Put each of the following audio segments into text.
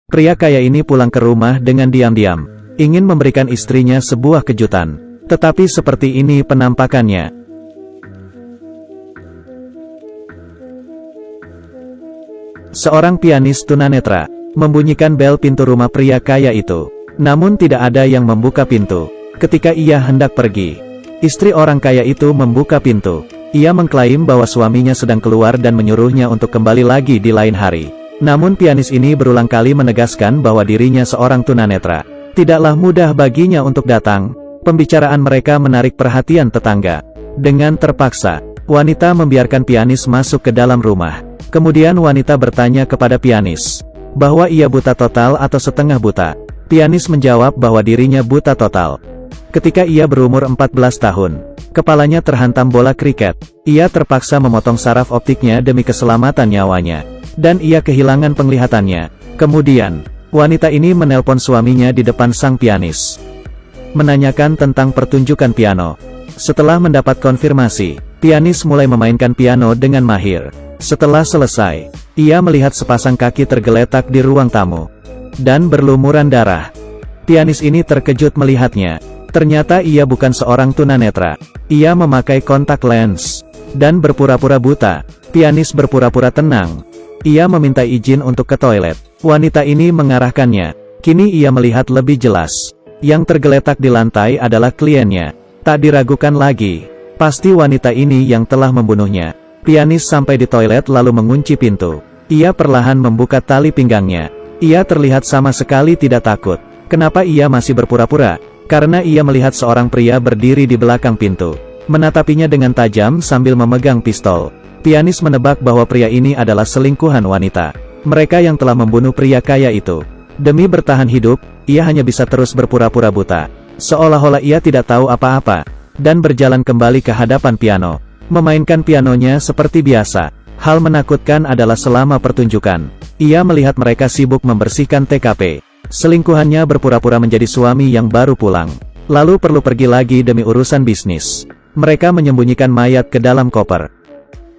Pria kaya ini pulang ke rumah dengan diam-diam, ingin memberikan istrinya sebuah kejutan. Tetapi seperti ini penampakannya. Seorang pianis tunanetra membunyikan bel pintu rumah pria kaya itu. Namun tidak ada yang membuka pintu. Ketika ia hendak pergi, istri orang kaya itu membuka pintu. Ia mengklaim bahwa suaminya sedang keluar dan menyuruhnya untuk kembali lagi di lain hari. Namun pianis ini berulang kali menegaskan bahwa dirinya seorang tunanetra. Tidaklah mudah baginya untuk datang. Pembicaraan mereka menarik perhatian tetangga. Dengan terpaksa, wanita membiarkan pianis masuk ke dalam rumah. Kemudian wanita bertanya kepada pianis bahwa ia buta total atau setengah buta. Pianis menjawab bahwa dirinya buta total. Ketika ia berumur 14 tahun, kepalanya terhantam bola kriket. Ia terpaksa memotong saraf optiknya demi keselamatan nyawanya. Dan ia kehilangan penglihatannya. Kemudian, wanita ini menelpon suaminya di depan sang pianis, menanyakan tentang pertunjukan piano. Setelah mendapat konfirmasi, pianis mulai memainkan piano dengan mahir. Setelah selesai, ia melihat sepasang kaki tergeletak di ruang tamu dan berlumuran darah. Pianis ini terkejut melihatnya. Ternyata ia bukan seorang tunanetra. Ia memakai kontak lens dan berpura-pura buta. Pianis berpura-pura tenang. Ia meminta izin untuk ke toilet. Wanita ini mengarahkannya. Kini ia melihat lebih jelas. Yang tergeletak di lantai adalah kliennya. Tak diragukan lagi. Pasti wanita ini yang telah membunuhnya. Pianis sampai di toilet lalu mengunci pintu. Ia perlahan membuka tali pinggangnya. Ia terlihat sama sekali tidak takut. Kenapa ia masih berpura-pura? Karena ia melihat seorang pria berdiri di belakang pintu, menatapinya dengan tajam sambil memegang pistol. Pianis menebak bahwa pria ini adalah selingkuhan wanita. Mereka yang telah membunuh pria kaya itu. Demi bertahan hidup, ia hanya bisa terus berpura-pura buta. Seolah-olah ia tidak tahu apa-apa. Dan berjalan kembali ke hadapan piano. Memainkan pianonya seperti biasa. Hal menakutkan adalah selama pertunjukan, ia melihat mereka sibuk membersihkan TKP. Selingkuhannya berpura-pura menjadi suami yang baru pulang. Lalu perlu pergi lagi demi urusan bisnis. Mereka menyembunyikan mayat ke dalam koper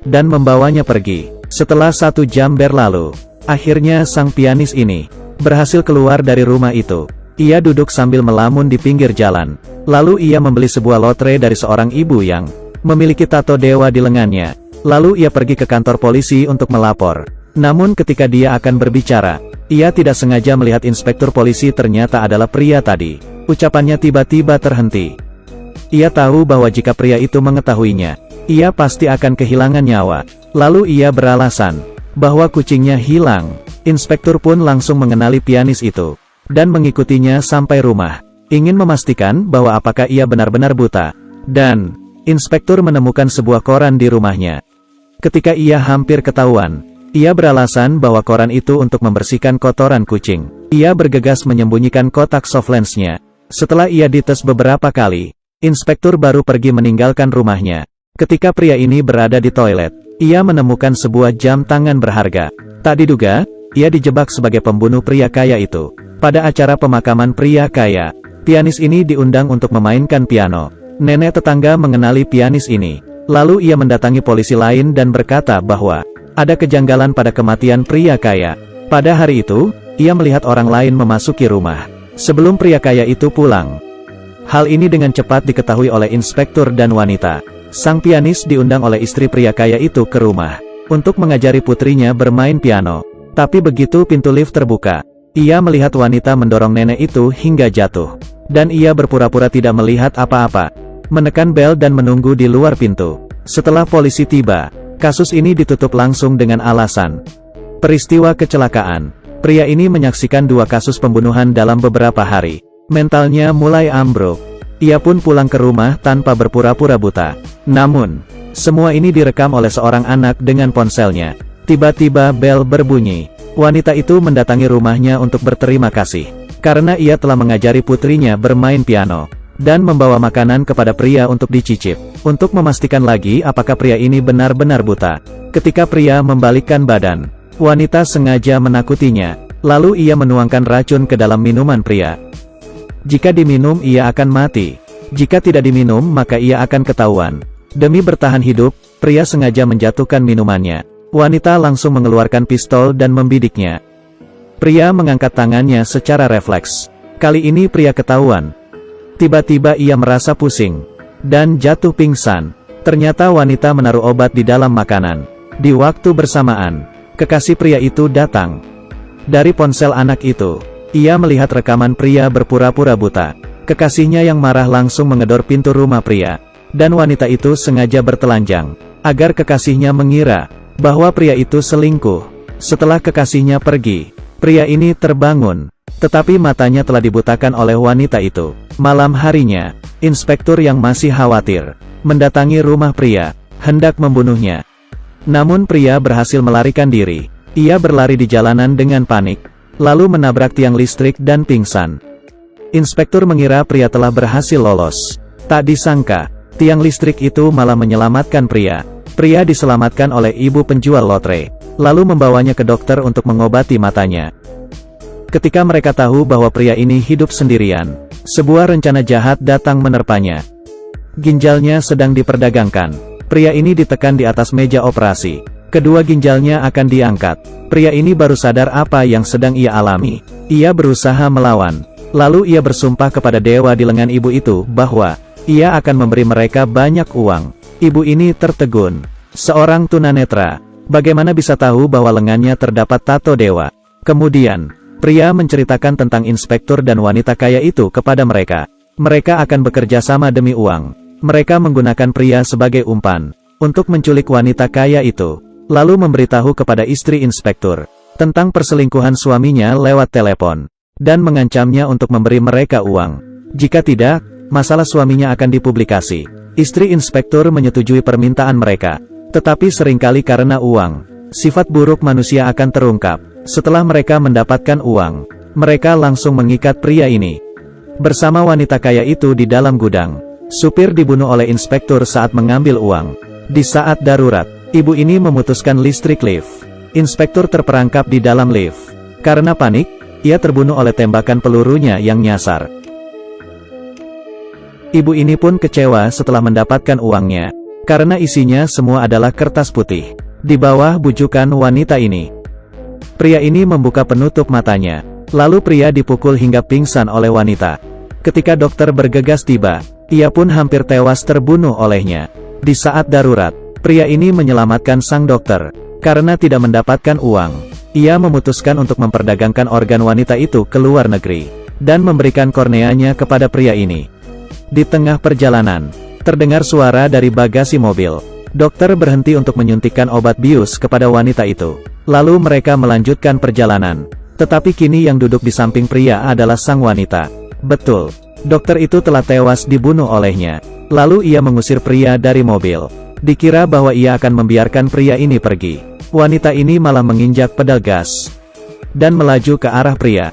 dan membawanya pergi. Setelah 1 jam berlalu, akhirnya sang pianis ini berhasil keluar dari rumah itu. Ia duduk sambil melamun di pinggir jalan. Lalu ia membeli sebuah lotre dari seorang ibu yang memiliki tato dewa di lengannya. Lalu ia pergi ke kantor polisi untuk melapor. Namun ketika dia akan berbicara, ia tidak sengaja melihat inspektur polisi ternyata adalah pria tadi. Ucapannya tiba-tiba terhenti. Ia tahu bahwa jika pria itu mengetahuinya, ia pasti akan kehilangan nyawa. Lalu ia beralasan bahwa kucingnya hilang. Inspektur pun langsung mengenali pianis itu dan mengikutinya sampai rumah, ingin memastikan bahwa apakah ia benar-benar buta. Dan inspektur menemukan sebuah koran di rumahnya. Ketika ia hampir ketahuan, ia beralasan bahwa koran itu untuk membersihkan kotoran kucing. Ia bergegas menyembunyikan kotak softlensnya. Setelah ia dites beberapa kali, inspektur baru pergi meninggalkan rumahnya. Ketika pria ini berada di toilet, ia menemukan sebuah jam tangan berharga. Tak diduga, ia dijebak sebagai pembunuh pria kaya itu. Pada acara pemakaman pria kaya, pianis ini diundang untuk memainkan piano. Nenek tetangga mengenali pianis ini. Lalu ia mendatangi polisi lain dan berkata bahwa ada kejanggalan pada kematian pria kaya. Pada hari itu, ia melihat orang lain memasuki rumah sebelum pria kaya itu pulang. Hal ini dengan cepat diketahui oleh inspektur dan wanita. Sang pianis diundang oleh istri pria kaya itu ke rumah untuk mengajari putrinya bermain piano. Tapi begitu pintu lift terbuka, ia melihat wanita mendorong nenek itu hingga jatuh. Dan ia berpura-pura tidak melihat apa-apa, menekan bel dan menunggu di luar pintu. Setelah polisi tiba, kasus ini ditutup langsung dengan alasan peristiwa kecelakaan. Pria ini menyaksikan 2 kasus pembunuhan dalam beberapa hari. Mentalnya mulai ambruk. Ia pun pulang ke rumah tanpa berpura-pura buta. Namun, semua ini direkam oleh seorang anak dengan ponselnya. Tiba-tiba bel berbunyi. Wanita itu mendatangi rumahnya untuk berterima kasih karena ia telah mengajari putrinya bermain piano dan membawa makanan kepada pria untuk dicicip, untuk memastikan lagi apakah pria ini benar-benar buta. Ketika pria membalikkan badan, wanita sengaja menakutinya, lalu ia menuangkan racun ke dalam minuman pria. Jika diminum ia akan mati, jika tidak diminum maka ia akan ketahuan. Demi bertahan hidup, pria sengaja menjatuhkan minumannya. Wanita langsung mengeluarkan pistol dan membidiknya. Pria mengangkat tangannya secara refleks. Kali ini pria ketahuan. Tiba-tiba ia merasa pusing dan jatuh pingsan. Ternyata wanita menaruh obat di dalam makanan. Di waktu bersamaan, kekasih pria itu datang. Dari ponsel anak itu, ia melihat rekaman pria berpura-pura buta. Kekasihnya yang marah langsung mengedor pintu rumah pria. Dan wanita itu sengaja bertelanjang, agar kekasihnya mengira bahwa pria itu selingkuh. Setelah kekasihnya pergi, pria ini terbangun, tetapi matanya telah dibutakan oleh wanita itu. Malam harinya, inspektur yang masih khawatir, mendatangi rumah pria, hendak membunuhnya. Namun pria berhasil melarikan diri. Ia berlari di jalanan dengan panik, lalu menabrak tiang listrik dan pingsan. Inspektur mengira pria telah berhasil lolos. Tak disangka, tiang listrik itu malah menyelamatkan pria. Pria diselamatkan oleh ibu penjual lotre, lalu membawanya ke dokter untuk mengobati matanya. Ketika mereka tahu bahwa pria ini hidup sendirian, sebuah rencana jahat datang menerpanya. Ginjalnya sedang diperdagangkan. Pria ini ditekan di atas meja operasi. Kedua ginjalnya akan diangkat. Pria ini baru sadar apa yang sedang ia alami. Ia berusaha melawan. Lalu ia bersumpah kepada dewa di lengan ibu itu bahwa ia akan memberi mereka banyak uang. Ibu ini tertegun. Seorang tunanetra, bagaimana bisa tahu bahwa lengannya terdapat tato dewa? Kemudian, pria menceritakan tentang inspektur dan wanita kaya itu kepada mereka. Mereka akan bekerja sama demi uang. Mereka menggunakan pria sebagai umpan untuk menculik wanita kaya itu, lalu memberitahu kepada istri inspektur tentang perselingkuhan suaminya lewat telepon, dan mengancamnya untuk memberi mereka uang. Jika tidak, masalah suaminya akan dipublikasi. Istri inspektur menyetujui permintaan mereka, tetapi seringkali karena uang, sifat buruk manusia akan terungkap. Setelah mereka mendapatkan uang, mereka langsung mengikat pria ini bersama wanita kaya itu di dalam gudang. Supir dibunuh oleh inspektur saat mengambil uang. Di saat darurat, ibu ini memutuskan listrik lift. Inspektur terperangkap di dalam lift. Karena panik, ia terbunuh oleh tembakan pelurunya yang nyasar. Ibu ini pun kecewa setelah mendapatkan uangnya, karena isinya semua adalah kertas putih. Di bawah bujukan wanita ini, pria ini membuka penutup matanya. Lalu pria dipukul hingga pingsan oleh wanita. Ketika dokter bergegas tiba, ia pun hampir tewas terbunuh olehnya. Di saat darurat, pria ini menyelamatkan sang dokter. Karena tidak mendapatkan uang, ia memutuskan untuk memperdagangkan organ wanita itu ke luar negeri, dan memberikan korneanya kepada pria ini. Di tengah perjalanan, terdengar suara dari bagasi mobil. Dokter berhenti untuk menyuntikkan obat bius kepada wanita itu. Lalu mereka melanjutkan perjalanan. Tetapi kini yang duduk di samping pria adalah sang wanita. Betul, dokter itu telah tewas dibunuh olehnya. Lalu ia mengusir pria dari mobil. Dikira bahwa ia akan membiarkan pria ini pergi. Wanita ini malah menginjak pedal gas dan melaju ke arah pria.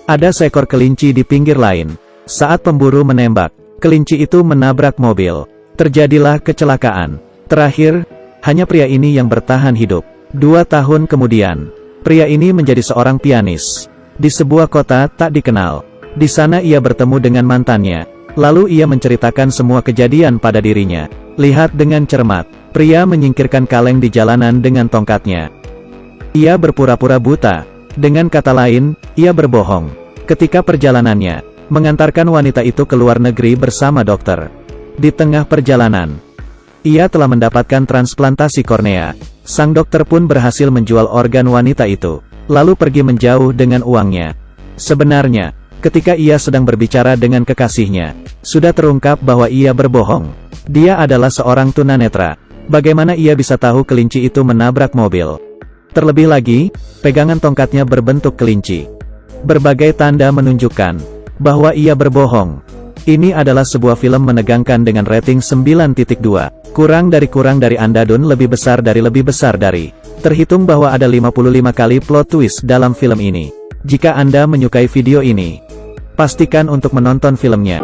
Ada seekor kelinci di pinggir lain. Saat pemburu menembak, kelinci itu menabrak mobil. Terjadilah kecelakaan. Terakhir, hanya pria ini yang bertahan hidup. 2 tahun kemudian, pria ini menjadi seorang pianis di sebuah kota tak dikenal. Di sana ia bertemu dengan mantannya. Lalu ia menceritakan semua kejadian pada dirinya. Lihat dengan cermat, pria menyingkirkan kaleng di jalanan dengan tongkatnya. Ia berpura-pura buta. Dengan kata lain, ia berbohong. Ketika perjalanannya, mengantarkan wanita itu ke luar negeri bersama dokter. Di tengah perjalanan, ia telah mendapatkan transplantasi kornea. Sang dokter pun berhasil menjual organ wanita itu, lalu pergi menjauh dengan uangnya. Sebenarnya, ketika ia sedang berbicara dengan kekasihnya, sudah terungkap bahwa ia berbohong. Dia adalah seorang tunanetra. Bagaimana ia bisa tahu kelinci itu menabrak mobil? Terlebih lagi, pegangan tongkatnya berbentuk kelinci. Berbagai tanda menunjukkan bahwa ia berbohong. Ini adalah sebuah film menegangkan dengan rating 9.2. Kurang dari andadun lebih besar dari. Terhitung bahwa ada 55 kali plot twist dalam film ini. Jika Anda menyukai video ini, pastikan untuk menonton filmnya.